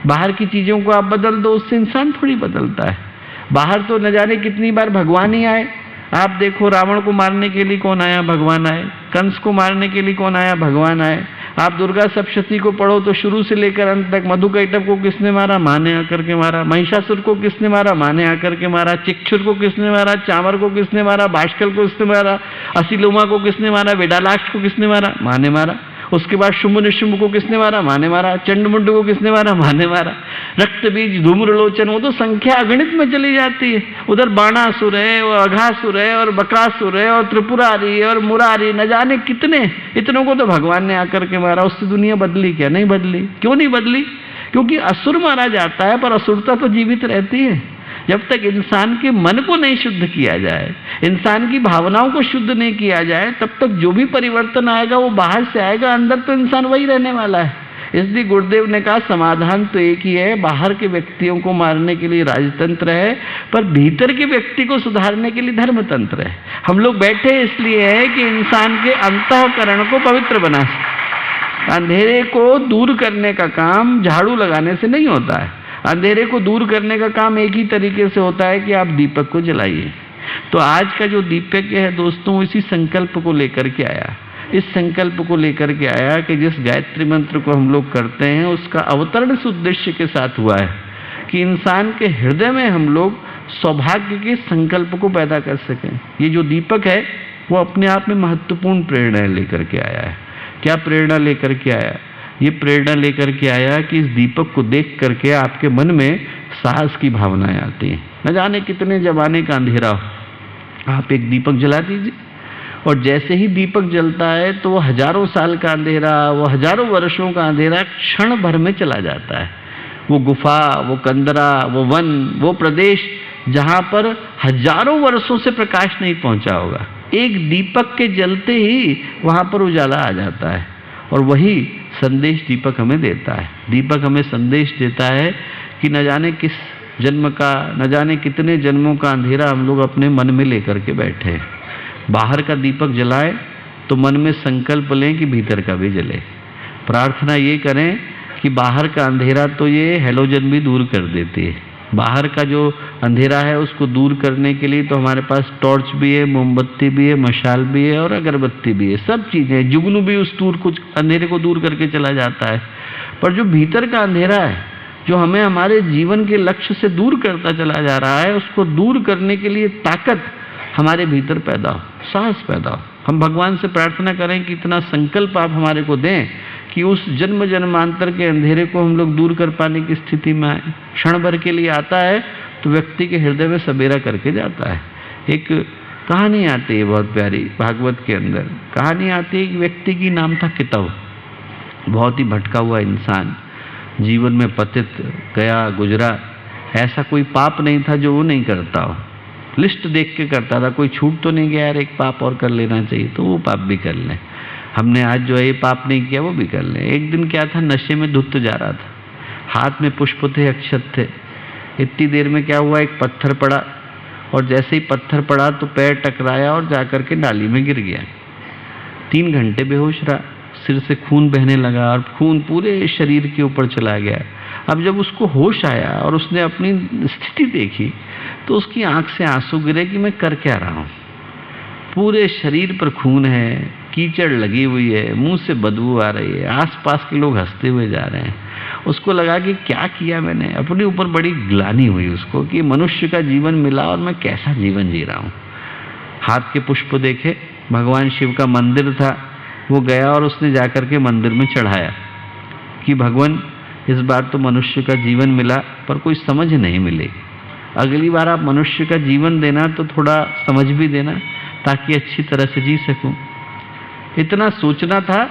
बाहर की चीज़ों को आप बदल दो, उससे इंसान थोड़ी बदलता है। बाहर तो न जाने कितनी बार भगवान ही आए। आप देखो रावण को मारने के लिए कौन आया? भगवान आए। कंस को मारने के लिए कौन आया? भगवान आए। आप दुर्गा सप्तशती को पढ़ो तो शुरू से लेकर अंत तक मधुकैटभ को किसने मारा? माँ ने आकर के मारा। महिषासुर को किसने मारा? माँ ने आकर के मारा। चिक्षुर को किसने मारा? चामर को किसने मारा? बाष्कल को किसने मारा? असिलोमा को किसने मारा? वेडालाक्ष को किसने मारा? माँ ने मारा। उसके बाद शुंभ निशुंभ को किसने मारा? माँ ने मारा। चंडमुंड को किसने मारा? माँ ने मारा। रक्त बीज, धूम्रलोचन, वो तो संख्या अगणित में चली जाती है। उधर बाणासुर है, और अघासुर है, और बकासुर है, और त्रिपुरारी है, और मुरारी, न जाने कितने। इतनों को तो भगवान ने आकर के मारा। उससे दुनिया बदली क्या? नहीं बदली। क्यों नहीं बदली? क्योंकि असुर मारा जाता है पर असुरता तो जीवित रहती है। जब तक इंसान के मन को नहीं शुद्ध किया जाए, इंसान की भावनाओं को शुद्ध नहीं किया जाए, तब तक जो भी परिवर्तन आएगा वो बाहर से आएगा, अंदर तो इंसान वही रहने वाला है। इसलिए गुरुदेव ने कहा समाधान तो एक ही है, बाहर के व्यक्तियों को मारने के लिए राजतंत्र है, पर भीतर के व्यक्ति को सुधारने के लिए धर्मतंत्र है। हम लोग बैठे इसलिए है कि इंसान के अंतःकरण को पवित्र बना। अंधेरे को दूर करने का काम झाड़ू लगाने से नहीं होता है। अंधेरे को दूर करने का काम एक ही तरीके से होता है कि आप दीपक को जलाइए। तो आज का जो दीपक है दोस्तों, इसी संकल्प को लेकर के आया। इस संकल्प को लेकर के आया कि जिस गायत्री मंत्र को हम लोग करते हैं उसका अवतरण इस उद्देश्य के साथ हुआ है कि इंसान के हृदय में हम लोग सौभाग्य के संकल्प को पैदा कर सकें। ये जो दीपक है वो अपने आप में महत्वपूर्ण प्रेरणा लेकर के आया है। क्या प्रेरणा लेकर के आया? ये प्रेरणा लेकर के आया कि इस दीपक को देख करके आपके मन में साहस की भावनाएं आती हैं। न जाने कितने जमाने का अंधेरा हो, आप एक दीपक जला दीजिए और जैसे ही दीपक जलता है तो वो हजारों साल का अंधेरा, वो हजारों वर्षों का अंधेरा क्षण भर में चला जाता है। वो गुफा, वो कंदरा, वो वन, वो प्रदेश जहाँ पर हजारों वर्षों से प्रकाश नहीं पहुँचा होगा, एक दीपक के जलते ही वहाँ पर उजाला आ जाता है। और वही संदेश दीपक हमें देता है। दीपक हमें संदेश देता है कि न जाने किस जन्म का, न जाने कितने जन्मों का अंधेरा हम लोग अपने मन में लेकर के बैठे हैं। बाहर का दीपक जलाएं तो मन में संकल्प लें कि भीतर का भी जले। प्रार्थना ये करें कि बाहर का अंधेरा तो ये हैलोजन भी दूर कर देती है। बाहर का जो अंधेरा है उसको दूर करने के लिए तो हमारे पास टॉर्च भी है, मोमबत्ती भी है, मशाल भी है और अगरबत्ती भी है, सब चीज़ें। जुगनू भी उस कुछ अंधेरे को दूर करके चला जाता है। पर जो भीतर का अंधेरा है, जो हमें हमारे जीवन के लक्ष्य से दूर करता चला जा रहा है, उसको दूर करने के लिए ताकत हमारे भीतर पैदा हो, साहस पैदा हो। हम भगवान से प्रार्थना करें कि इतना संकल्प आप हमारे को दें कि उस जन्म जन्मांतर के अंधेरे को हम लोग दूर कर पाने की स्थिति में आए। क्षण भर के लिए आता है तो व्यक्ति के हृदय में सबेरा करके जाता है। एक कहानी आती है बहुत प्यारी भागवत के अंदर। कहानी आती है, एक व्यक्ति की नाम था कितव। बहुत ही भटका हुआ इंसान, जीवन में पतित गया गुजरा। ऐसा कोई पाप नहीं था जो वो नहीं करता हो। लिस्ट देख के करता था, कोई छूट तो नहीं गया यार एक पाप और कर लेना चाहिए तो वो पाप भी कर लें, हमने आज जो है ये पाप नहीं किया वो भी कर लें। एक दिन क्या था, नशे में धुत जा रहा था, हाथ में पुष्प थे, अक्षत थे। इतनी देर में क्या हुआ, एक पत्थर पड़ा और जैसे ही पत्थर पड़ा तो पैर टकराया और जाकर के नाली में गिर गया। 3 घंटे बेहोश रहा, सिर से खून बहने लगा और खून पूरे शरीर के ऊपर चला गया। अब जब उसको होश आया और उसने अपनी स्थिति देखी तो उसकी आंख से आंसू गिरे कि मैं कर क्या रहा हूँ। पूरे शरीर पर खून है, कीचड़ लगी हुई है, मुंह से बदबू आ रही है, आसपास के लोग हंसते हुए जा रहे हैं। उसको लगा कि क्या किया मैंने, अपने ऊपर बड़ी ग्लानि हुई उसको कि मनुष्य का जीवन मिला और मैं कैसा जीवन जी रहा हूँ। हाथ के पुष्प देखे, भगवान शिव का मंदिर था, वो गया और उसने जाकर के मंदिर में चढ़ाया कि भगवान इस बार तो मनुष्य का जीवन मिला पर कोई समझ नहीं मिलेगी, अगली बार आप मनुष्य का जीवन देना तो थोड़ा समझ भी देना ताकि अच्छी तरह से जी सकूं। इतना सोचना था,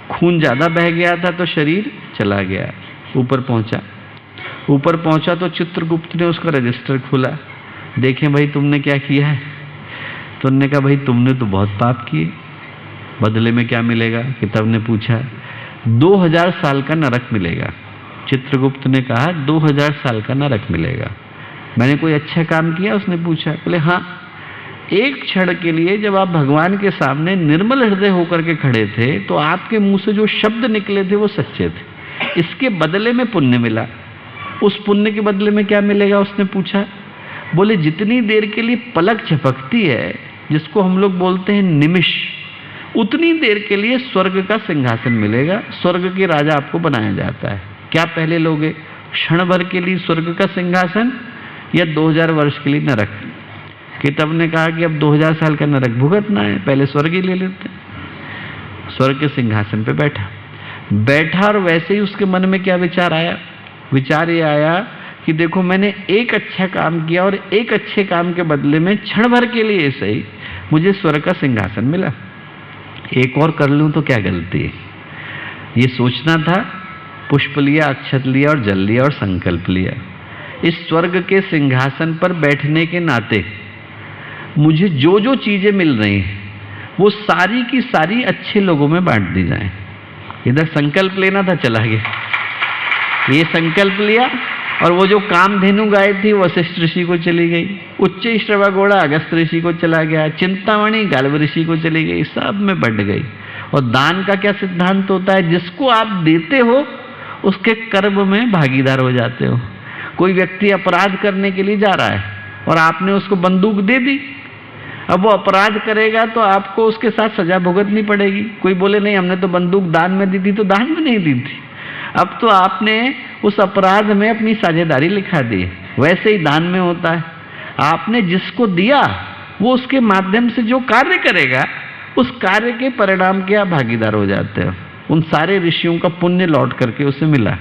खून ज़्यादा बह गया था तो शरीर चला गया। ऊपर पहुंचा तो चित्रगुप्त ने उसका रजिस्टर खोला, देखें भाई तुमने क्या किया है। तो उन्होंने कहा भाई तुमने तो बहुत पाप किए, बदले में क्या मिलेगा। किताब ने पूछा 2000 साल का नरक मिलेगा। चित्रगुप्त ने कहा 2000 साल का नरक मिलेगा। मैंने कोई अच्छा काम किया, उसने पूछा। बोले हाँ, एक क्षण के लिए जब आप भगवान के सामने निर्मल हृदय होकर के खड़े थे तो आपके मुंह से जो शब्द निकले थे वो सच्चे थे, इसके बदले में पुण्य मिला। उस पुण्य के बदले में क्या मिलेगा, उसने पूछा। बोले जितनी देर के लिए पलक झपकती है, जिसको हम लोग बोलते हैं निमिष, उतनी देर के लिए स्वर्ग का सिंहासन मिलेगा, स्वर्ग के राजा आपको बनाया जाता है। क्या पहले लोगे, क्षण भर के लिए स्वर्ग का सिंहासन या 2000 वर्ष के लिए नरक। किताब ने कहा कि अब 2000 साल का नरक भुगतना है, पहले स्वर्ग ही ले लेते हैं। स्वर्ग के सिंहासन पे बैठा और वैसे ही उसके मन में क्या विचार आया, विचार ये आया कि देखो मैंने एक अच्छा काम किया और एक अच्छे काम के बदले में क्षण भर के लिए सही मुझे स्वर्ग का सिंहासन मिला, एक और कर लूं तो क्या गलती है। ये सोचना था, पुष्प लिया, अक्षत लिया और जल लिया और संकल्प लिया। इस स्वर्ग के सिंहासन पर बैठने के नाते मुझे जो जो चीजें मिल रही हैं वो सारी की सारी अच्छे लोगों में बांट दी जाए। इधर संकल्प लेना था, चला गया, ये संकल्प लिया और वो जो कामधेनु गाय थी वो वशिष्ठ ऋषि को चली गई, उच्च श्रवा घोड़ा अगस्त ऋषि को चला गया, चिंतामणि गाल्व ऋषि को चली गई, सब में बंट गई। और दान का क्या सिद्धांत होता है, जिसको आप देते हो उसके कर्म में भागीदार हो जाते हो। कोई व्यक्ति अपराध करने के लिए जा रहा है और आपने उसको बंदूक दे दी, अब वो अपराध करेगा तो आपको उसके साथ सजा भुगतनी पड़ेगी। कोई बोले नहीं हमने तो बंदूक दान में दी थी, तो दान में नहीं दी थी, अब तो आपने उस अपराध में अपनी साझेदारी लिखा दी। वैसे ही दान में होता है, आपने जिसको दिया वो उसके माध्यम से जो कार्य करेगा उस कार्य के परिणाम के आप भागीदार हो जाते हो। उन सारे ऋषियों का पुण्य लौट करके उसे मिला।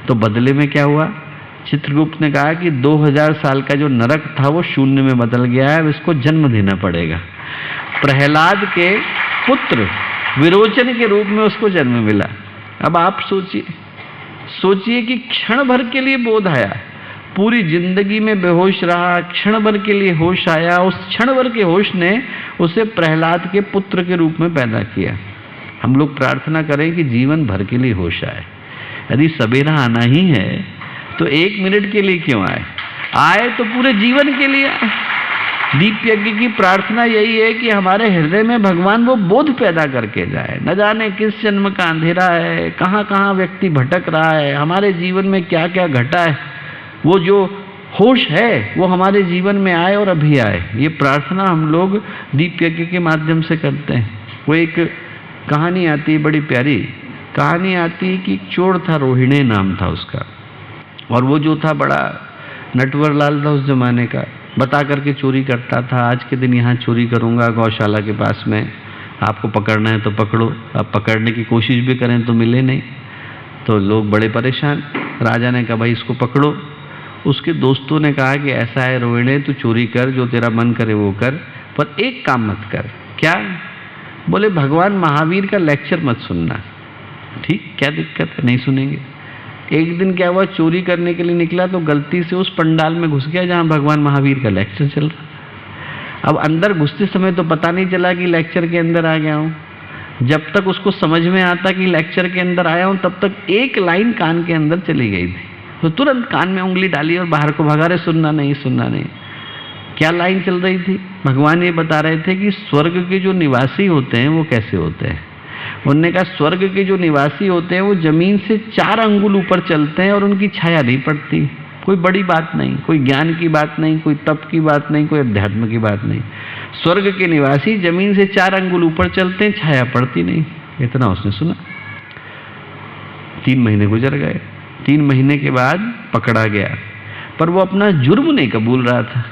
तो बदले में क्या हुआ, चित्रगुप्त ने कहा कि 2000 साल का जो नरक था वो शून्य में बदल गया है, अब इसको जन्म देना पड़ेगा। प्रहलाद के पुत्र विरोचन के रूप में उसको जन्म मिला। अब आप सोचिए कि क्षण भर के लिए बोध आया, पूरी जिंदगी में बेहोश रहा, क्षण भर के लिए होश आया, उस क्षण भर के होश ने उसे प्रहलाद के पुत्र के रूप में पैदा किया। हम लोग प्रार्थना करें कि जीवन भर के लिए होश आए। यदि सवेरा आना ही है तो 1 मिनट के लिए क्यों आए तो पूरे जीवन के लिए आए। दीप यज्ञ की प्रार्थना यही है कि हमारे हृदय में भगवान वो बोध पैदा करके जाए। न जाने किस जन्म का अंधेरा है, कहाँ कहाँ व्यक्ति भटक रहा है, हमारे जीवन में क्या क्या घटा है, वो जो होश है वो हमारे जीवन में आए और अभी आए। ये प्रार्थना हम लोग दीप यज्ञ के माध्यम से करते हैं। वो एक कहानी आती है, बड़ी प्यारी कहानी आती है कि एक चोर था, रोहिणी नाम था उसका, और वो जो था बड़ा नटवर लाल था उस जमाने का, बता करके चोरी करता था। आज के दिन यहाँ चोरी करूँगा गौशाला के पास में, आपको पकड़ना है तो पकड़ो। अब पकड़ने की कोशिश भी करें तो मिले नहीं, तो लोग बड़े परेशान। राजा ने कहा भाई इसको पकड़ो। उसके दोस्तों ने कहा कि ऐसा है रोहिणी, तू चोरी कर, जो तेरा मन करे वो कर, पर एक काम मत कर। क्या? बोले भगवान महावीर का लेक्चर मत सुनना। ठीक, क्या दिक्कत है, नहीं सुनेंगे। एक दिन क्या हुआ, चोरी करने के लिए निकला तो गलती से उस पंडाल में घुस गया जहाँ भगवान महावीर का लेक्चर चल रहा। अब अंदर घुसते समय तो पता नहीं चला कि लेक्चर के अंदर आ गया हूँ। जब तक उसको समझ में आता कि लेक्चर के अंदर आया हूँ तब तक एक लाइन कान के अंदर चली गई थी, तो तुरंत कान में उंगली डाली और बाहर को भगा रहे, सुनना नहीं सुनना नहीं। क्या लाइन चल रही थी? भगवान ये बता रहे थे कि स्वर्ग के जो निवासी होते हैं वो कैसे होते हैं। उन्होंने कहा स्वर्ग के जो निवासी होते हैं वो जमीन से 4 अंगुल ऊपर चलते हैं और उनकी छाया नहीं पड़ती। कोई बड़ी बात नहीं, कोई ज्ञान की बात नहीं, कोई तप की बात नहीं, कोई अध्यात्म की बात नहीं। स्वर्ग के निवासी जमीन से 4 अंगुल ऊपर चलते हैं, छाया पड़ती नहीं। इतना उसने सुना। 3 महीने गुजर गए। 3 महीने के बाद पकड़ा गया, पर वो अपना जुर्म नहीं कबूल रहा था।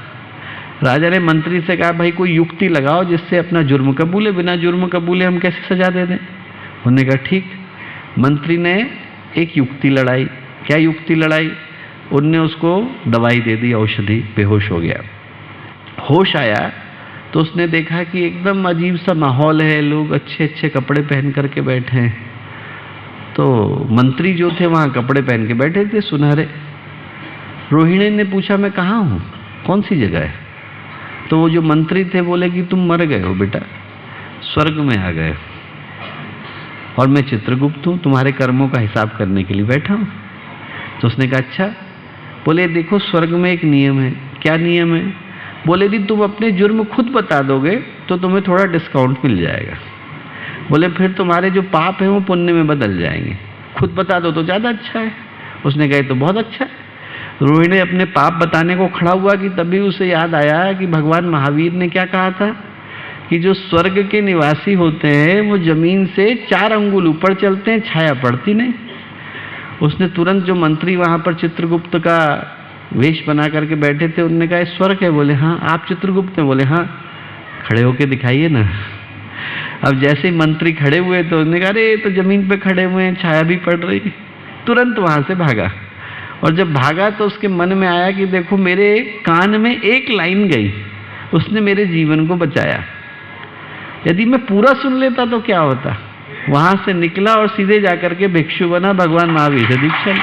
राजा ने मंत्री से कहा भाई कोई युक्ति लगाओ जिससे अपना जुर्म कबूले, बिना जुर्म कबूले हम कैसे सजा दे दें। उन्होंने कहा ठीक। मंत्री ने एक युक्ति लड़ाई। क्या युक्ति लड़ाई? उनने उसको दवाई दे दी, औषधि, बेहोश हो गया। होश आया तो उसने देखा कि एकदम अजीब सा माहौल है, लोग अच्छे अच्छे कपड़े पहन करके बैठे हैं। तो मंत्री जो थे वहाँ कपड़े पहन के बैठे थे सुनहरे। रोहिणी ने पूछा मैं कहाँ हूँ, कौन सी जगह है? तो वो जो मंत्री थे बोले कि तुम मर गए हो बेटा, स्वर्ग में आ गए, और मैं चित्रगुप्त हूँ, तुम्हारे कर्मों का हिसाब करने के लिए बैठा हूँ। तो उसने कहा अच्छा। बोले देखो स्वर्ग में एक नियम है। क्या नियम है? बोले यदि तुम अपने जुर्म खुद बता दोगे तो तुम्हें थोड़ा डिस्काउंट मिल जाएगा। बोले फिर तुम्हारे जो पाप हैं वो पुण्य में बदल जाएंगे, खुद बता दो तो ज़्यादा अच्छा है। उसने कहा तो बहुत अच्छा है। रोहिणी अपने पाप बताने को खड़ा हुआ कि तभी उसे याद आया कि भगवान महावीर ने क्या कहा था कि जो स्वर्ग के निवासी होते हैं वो जमीन से 4 अंगुल ऊपर चलते हैं, छाया पड़ती नहीं। उसने तुरंत, जो मंत्री वहाँ पर चित्रगुप्त का वेश बना करके बैठे थे, उनने कहा स्वर्ग है? बोले हाँ। आप चित्रगुप्त हैं? बोले हाँ। खड़े होके दिखाइए ना। अब जैसे ही मंत्री खड़े हुए तो उन्होंने कहा अरे तो जमीन पे खड़े हुए हैं, छाया भी पड़ रही। तुरंत वहाँ से भागा, और जब भागा तो उसके मन में आया कि देखो मेरे कान में एक लाइन गई, उसने मेरे जीवन को बचाया। यदि मैं पूरा सुन लेता तो क्या होता। वहां से निकला और सीधे जाकर के भिक्षु बना, भगवान महावीर से दीक्षा ली।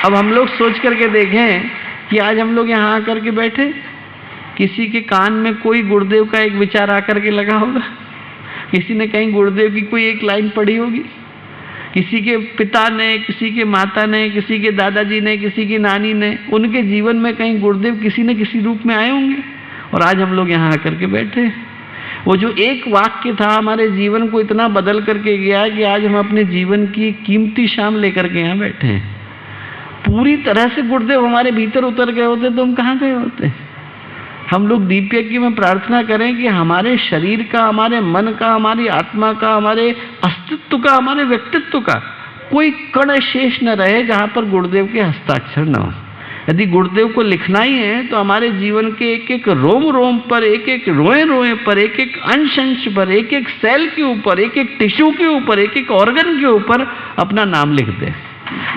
अब हम लोग सोच करके देखें कि आज हम लोग यहाँ आकर के बैठे, किसी के कान में कोई गुरुदेव का एक विचार आकर के लगा होगा, किसी ने कहीं गुरुदेव की कोई एक लाइन पढ़ी होगी, किसी के पिता ने, किसी के माता ने, किसी के दादाजी ने, किसी की नानी ने, उनके जीवन में कहीं गुरुदेव किसी न किसी रूप में आए होंगे, और आज हम लोग यहाँ आकर के बैठे। वो जो एक वाक्य था हमारे जीवन को इतना बदल करके गया कि आज हम अपने जीवन की कीमती शाम लेकर के यहाँ बैठे हैं। पूरी तरह से गुरुदेव हमारे भीतर उतर गए होते तो हम कहाँ गए होते। हम लोग दीप यज्ञ में प्रार्थना करें कि हमारे शरीर का, हमारे मन का, हमारी आत्मा का, हमारे अस्तित्व का, हमारे व्यक्तित्व का कोई कण शेष न रहे जहाँ पर गुरुदेव के हस्ताक्षर न हो। यदि गुरुदेव को लिखना ही है तो हमारे जीवन के एक एक रोम रोम पर, एक एक रोए रोए पर, एक एक अंश अंश पर, एक एक सेल के ऊपर, एक एक टिश्यू के ऊपर, एक एक ऑर्गन के ऊपर अपना नाम लिख दे।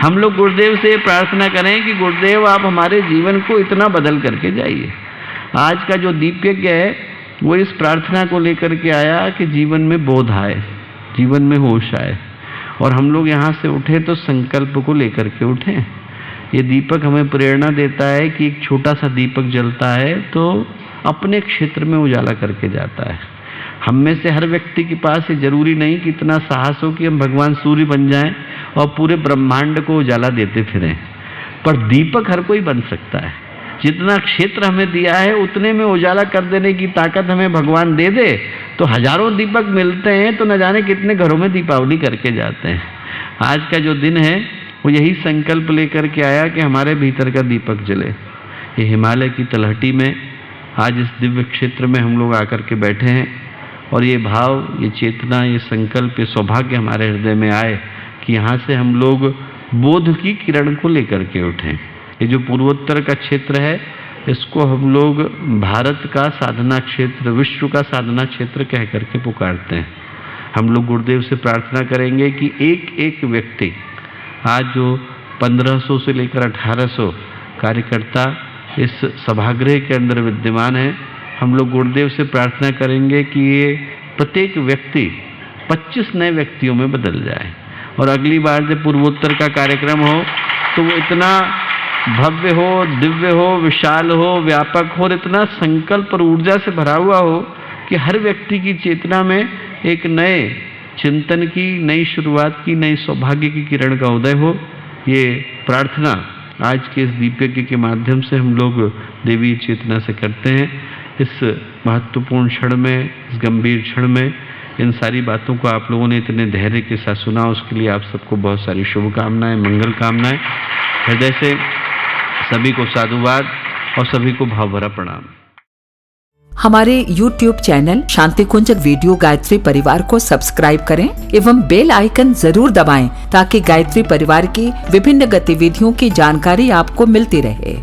हम लोग गुरुदेव से प्रार्थना करें कि गुरुदेव आप हमारे जीवन को इतना बदल करके जाइए। आज का जो दीप यज्ञ है वो इस प्रार्थना को लेकर के आया कि जीवन में बोध आए, जीवन में होश आए, और हम लोग यहाँ से उठे तो संकल्प को लेकर के उठे। ये दीपक हमें प्रेरणा देता है कि एक छोटा सा दीपक जलता है तो अपने क्षेत्र में उजाला करके जाता है। हम में से हर व्यक्ति के पास ये जरूरी नहीं कि इतना साहस हो कि हम भगवान सूर्य बन जाएं और पूरे ब्रह्मांड को उजाला देते फिरें, पर दीपक हर कोई बन सकता है। जितना क्षेत्र हमें दिया है उतने में उजाला कर देने की ताकत हमें भगवान दे दे तो हजारों दीपक मिलते हैं तो न जाने कितने घरों में दीपावली करके जाते हैं। आज का जो दिन है वो यही संकल्प लेकर के आया कि हमारे भीतर का दीपक जले। ये हिमालय की तलहटी में आज इस दिव्य क्षेत्र में हम लोग आकर के बैठे हैं और ये भाव, ये चेतना, ये संकल्प, ये सौभाग्य हमारे हृदय में आए कि यहाँ से हम लोग बोध की किरण को लेकर के उठें। ये जो पूर्वोत्तर का क्षेत्र है इसको हम लोग भारत का साधना क्षेत्र, विश्व का साधना क्षेत्र कह करके पुकारते हैं। हम लोग गुरुदेव से प्रार्थना करेंगे कि एक एक व्यक्ति, आज जो 1500 से लेकर 1800 कार्यकर्ता इस सभागृह के अंदर विद्यमान है, हम लोग गुरुदेव से प्रार्थना करेंगे कि ये प्रत्येक व्यक्ति 25 नए व्यक्तियों में बदल जाए और अगली बार जब पूर्वोत्तर का कार्यक्रम हो तो वो इतना भव्य हो, दिव्य हो, विशाल हो, व्यापक हो और इतना संकल्प और ऊर्जा से भरा हुआ हो कि हर व्यक्ति की चेतना में एक नए चिंतन की, नई शुरुआत की, नई सौभाग्य की किरण का उदय हो। ये प्रार्थना आज के इस दीप यज्ञ के माध्यम से हम लोग देवी चेतना से करते हैं। इस महत्वपूर्ण क्षण में, इस गंभीर क्षण में इन सारी बातों को आप लोगों ने इतने धैर्य के साथ सुना, उसके लिए आप सबको बहुत सारी शुभकामनाएं, मंगल कामनाएं। हृदय से सभी को साधुवाद और सभी को भावभरा प्रणाम। हमारे YouTube चैनल शांति कुंज वीडियो गायत्री परिवार को सब्सक्राइब करें एवं बेल आइकन जरूर दबाएं ताकि गायत्री परिवार की विभिन्न गतिविधियों की जानकारी आपको मिलती रहे।